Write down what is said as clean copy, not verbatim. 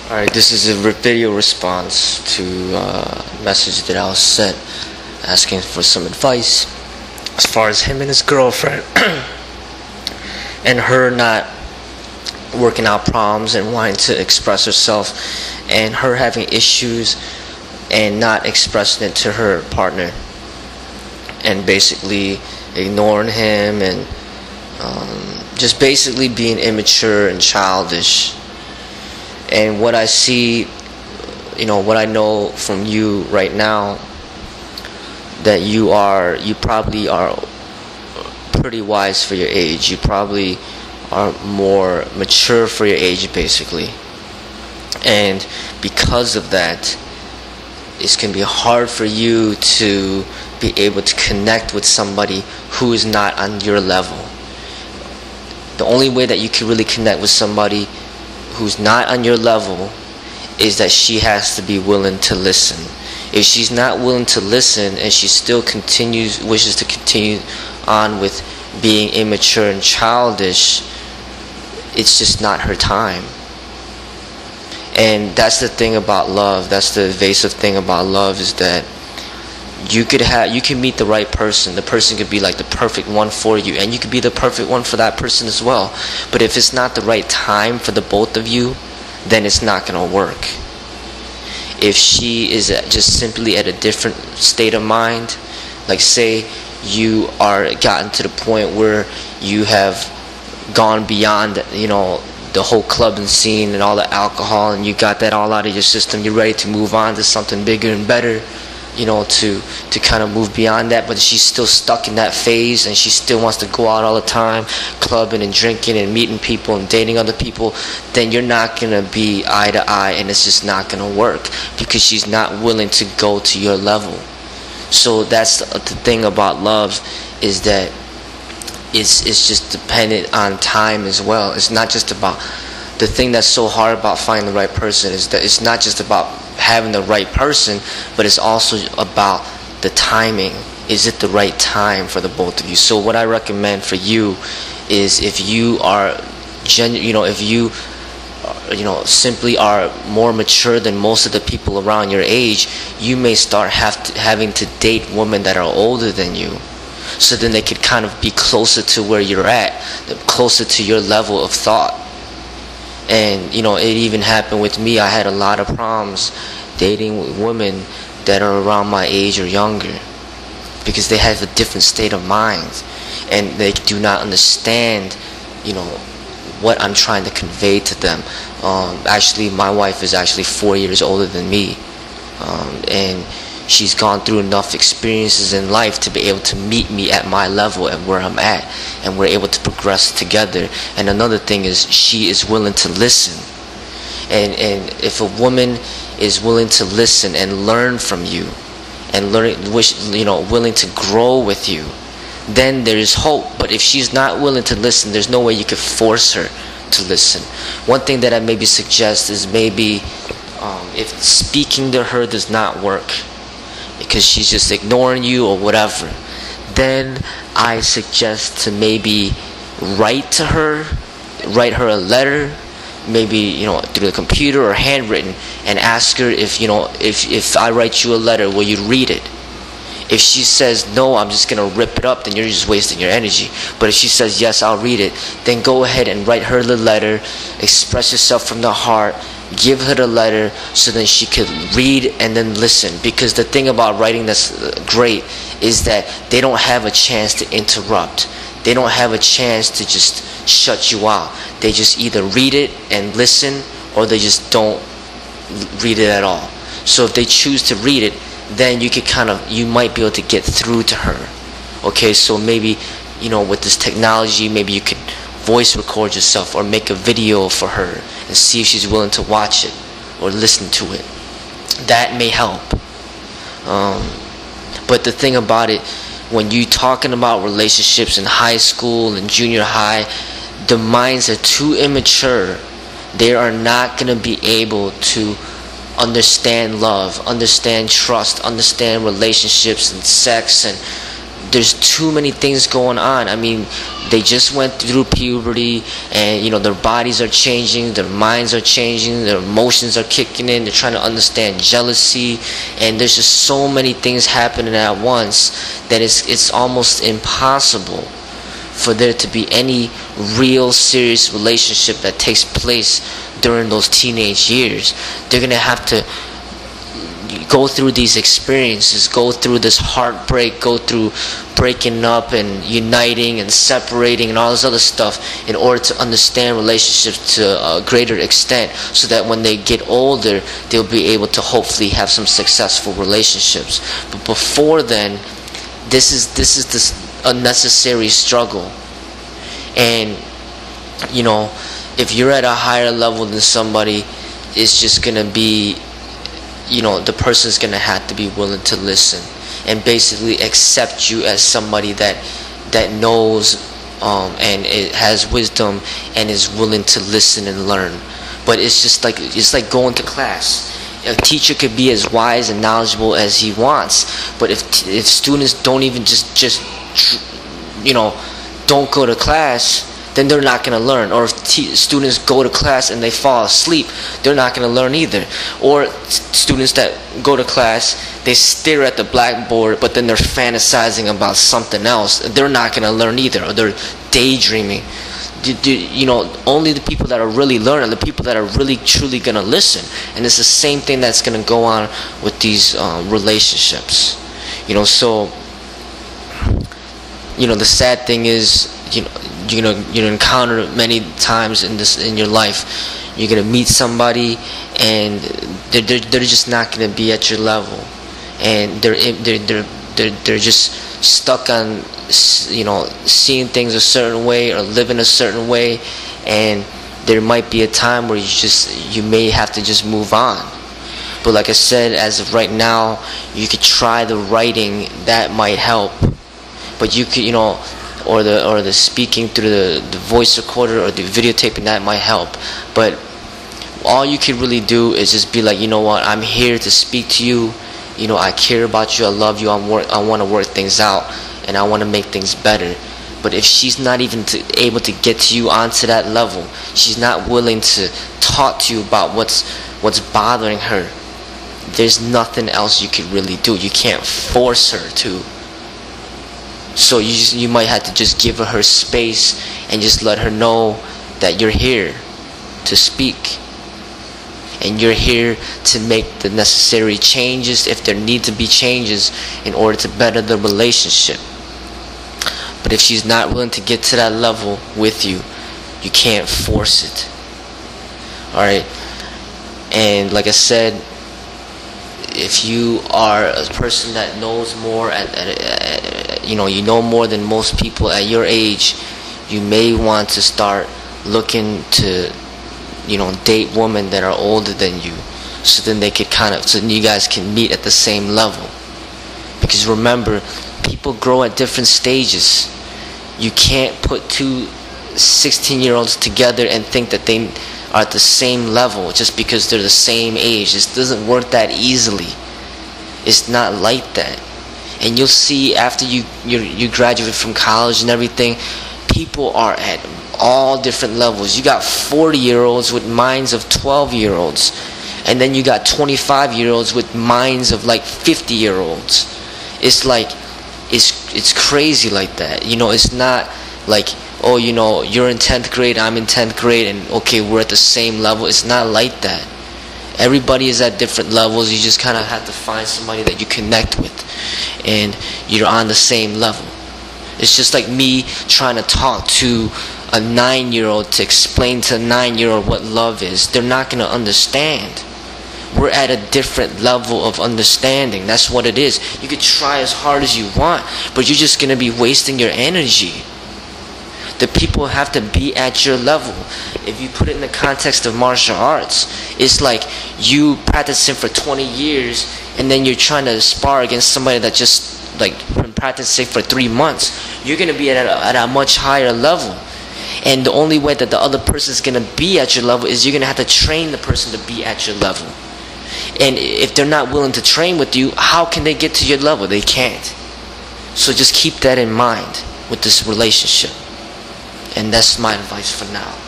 Alright, this is a video response to a message that I was sent asking for some advice as far as him and his girlfriend and her not working out problems and wanting to express herself, and her having issues and not expressing it to her partner, and basically ignoring him and just basically being immature and childish. And what I see, what I know from you right now, that you probably are pretty wise for your age. You probably are more mature for your age, basically. And because of that, it's going to be hard for you to be able to connect with somebody who is not on your level. The only way that you can really connect with somebody who's not on your level is that she has to be willing to listen. If she's not willing to listen and she still wishes to continue on with being immature and childish, it's just not her time. And that's the thing about love. That's the evasive thing about love, is that you can meet the right person. The person could be like the perfect one for you, and you could be the perfect one for that person as well. But if it's not the right time for the both of you, then it's not going to work. If she is just simply at a different state of mind, like say you are gotten to the point where you have gone beyond, the whole clubbing scene and all the alcohol, and you got that all out of your system, you're ready to move on to something bigger and better, to kind of move beyond that, but she's still stuck in that phase and she still wants to go out all the time, clubbing and drinking and meeting people and dating other people, then you're not going to be eye to eye, and it's just not going to work because she's not willing to go to your level. So that's the thing about love, is that it's just dependent on time as well. It's not just about, the thing that's so hard about finding the right person is that it's not just about having the right person, but it's also about the timing. Is it the right time for the both of you? So what I recommend for you is, if you are simply are more mature than most of the people around your age, you may start having to date women that are older than you, so then they could kind of be closer to where you're at, closer to your level of thought. And it even happened with me. I had a lot of problems dating women that are around my age or younger, because they have a different state of mind and they do not understand what I'm trying to convey to them. Actually, my wife is actually 4 years older than me, and she's gone through enough experiences in life to be able to meet me at my level and where I'm at, and we're able to progress together. And another thing is, she is willing to listen. And if a woman is willing to listen and learn from you, and willing to grow with you, then there is hope. But if she's not willing to listen, there's no way you could force her to listen. One thing that I maybe suggest is, maybe if speaking to her does not work because she's just ignoring you or whatever, then I suggest to maybe write her a letter, maybe through the computer or handwritten, and ask her if I write you a letter, will you read it? If she says no, I'm just gonna rip it up, then you're just wasting your energy. But if she says yes, I'll read it, then go ahead and write her the letter, express yourself from the heart, give her the letter, so then she could read and then listen. Because the thing about writing that's great is that they don't have a chance to interrupt. They don't have a chance to just shut you out. They just either read it and listen, or they just don't read it at all. So if they choose to read it, then you might be able to get through to her. Okay, so maybe with this technology, maybe you could voice record yourself or make a video for her and see if she's willing to watch it or listen to it. That may help. But the thing about it, when you're talking about relationships in high school and junior high, the minds are too immature. They are not going to be able to understand love, understand trust, understand relationships and sex and there's too many things going on. I mean, they just went through puberty, and their bodies are changing, their minds are changing, their emotions are kicking in. They're trying to understand jealousy, and there's just so many things happening at once that it's almost impossible for there to be any real serious relationship that takes place during those teenage years. They're gonna have to go through these experiences, go through this heartbreak, go through breaking up and uniting and separating and all this other stuff in order to understand relationships to a greater extent, so that when they get older, they'll be able to hopefully have some successful relationships. But before then, this is this unnecessary struggle. And if you're at a higher level than somebody, it's just gonna be, the person's gonna have to be willing to listen and basically accept you as somebody that knows and it has wisdom and is willing to listen and learn. But it's like going to class. A teacher could be as wise and knowledgeable as he wants, but if students don't even don't go to class, then they're not going to learn. Or if students go to class and they fall asleep, they're not going to learn either. Or students that go to class, they stare at the blackboard, but then they're fantasizing about something else, they're not going to learn either. Or they're daydreaming. Only the people that are really learning, the people that are really truly going to listen. And it's the same thing that's going to go on with these relationships. So the sad thing is, you encounter many times in your life, you're gonna meet somebody and they're just not gonna be at your level, and they're just stuck on seeing things a certain way or living a certain way, and there might be a time where you may have to just move on. But like I said, as of right now, you could try the writing, that might help. But you could, or the speaking through the voice recorder or the videotaping, that might help. But all you can really do is just be like, what, I'm here to speak to you. I care about you. I love you. I want to work things out, and I want to make things better. But if she's not even able to get to you onto that level, she's not willing to talk to you about what's bothering her, there's nothing else you can really do. You can't force her to. So you might have to just give her space and just let her know that you're here to speak, and you're here to make the necessary changes if there need to be changes in order to better the relationship. But if she's not willing to get to that level with you, you can't force it. Alright? And like I said, if you are a person that knows more you know more than most people at your age, you may want to start looking to date women that are older than you, so then they could so then you guys can meet at the same level. Because remember, people grow at different stages. You can't put two 16-year-olds together and think that they are at the same level just because they're the same age. It doesn't work that easily. It's not like that. And you'll see after you graduate from college and everything, people are at all different levels. You got 40-year-olds with minds of 12-year-olds, and then you got 25-year-olds with minds of like 50-year-olds. It's like it's crazy like that. It's not like, oh, you're in 10th grade, I'm in 10th grade, and okay, we're at the same level. It's not like that. Everybody is at different levels. You just kind of have to find somebody that you connect with, and you're on the same level. It's just like me trying to talk to a 9-year-old to explain to a 9-year-old what love is. They're not going to understand. We're at a different level of understanding. That's what it is. You could try as hard as you want, but you're just going to be wasting your energy. The people have to be at your level. If you put it in the context of martial arts, it's like you practicing for 20 years and then you're trying to spar against somebody that just been practicing for 3 months. You're going to be at a much higher level. And the only way that the other person is going to be at your level is you're going to have to train the person to be at your level. And if they're not willing to train with you, how can they get to your level? They can't. So just keep that in mind with this relationship. And that's my advice for now.